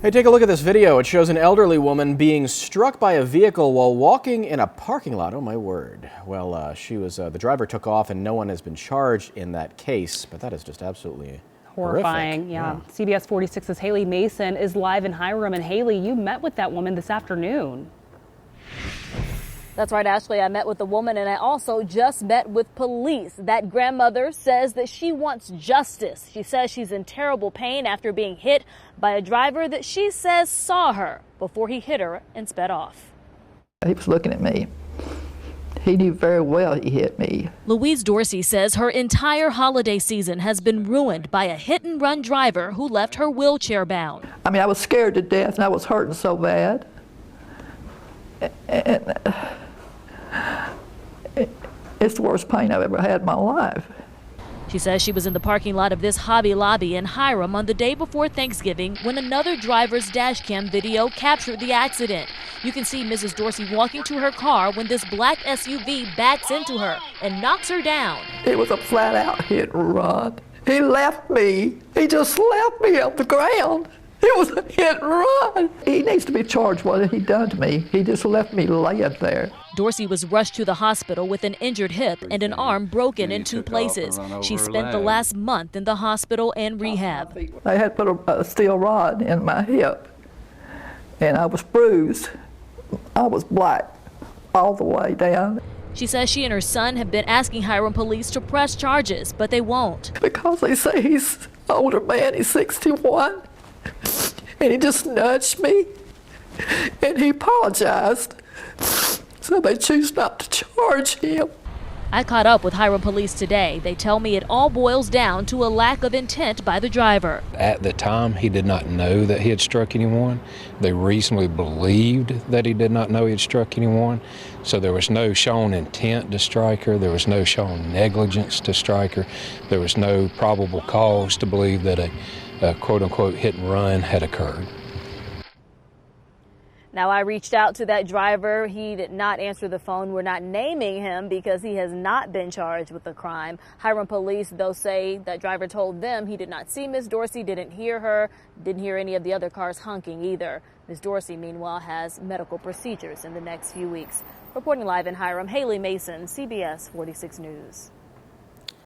Hey, take a look at this video. It shows an elderly woman being struck by a vehicle while walking in a parking lot. Oh, my word. Well, the driver took off and no one has been charged in that case, but that is just absolutely horrifying. horrific. Yeah. CBS 46's Haley Mason is live in Hiram. And Haley, you met with that woman this afternoon. That's right, Ashley. I met with the woman and I also just met with police. That grandmother says that she wants justice. She says she's in terrible pain after being hit by a driver that she says saw her before he hit her and sped off. He was looking at me. He knew very well he hit me. Louise Dorsey says her entire holiday season has been ruined by a hit-and-run driver who left her wheelchair bound. I mean, I was scared to death and I was hurting so bad. And it's the worst pain I've ever had in my life. She says she was in the parking lot of this Hobby Lobby in Hiram on the day before Thanksgiving when another driver's dash cam video captured the accident. You can see Mrs. Dorsey walking to her car when this black SUV backs into her and knocks her down. It was a flat-out hit and run. He left me. He just left me on the ground. It was a hit and run. He needs to be charged what he done to me. He just left me laying there. Dorsey was rushed to the hospital with an injured hip and an arm broken in 2 places. She spent the last month in the hospital and rehab. I had put a steel rod in my hip, and I was bruised. I was black all the way down. She says she and her son have been asking Hiram police to press charges, but they won't. Because they say he's an older man, he's 61, and he just nudged me, and he apologized. So they choose not to charge him. I caught up with Hiram police today. They tell me it all boils down to a lack of intent by the driver. At the time, he did not know that he had struck anyone. They reasonably believed that he did not know he had struck anyone. So there was no shown intent to strike her. There was no shown negligence to strike her. There was no probable cause to believe that a quote-unquote hit and run had occurred. Now, I reached out to that driver. He did not answer the phone. We're not naming him because he has not been charged with the crime. Hiram police, though, say that driver told them he did not see Ms. Dorsey, didn't hear her, didn't hear any of the other cars honking either. Ms. Dorsey, meanwhile, has medical procedures in the next few weeks. Reporting live in Hiram, Haley Mason, CBS 46 News.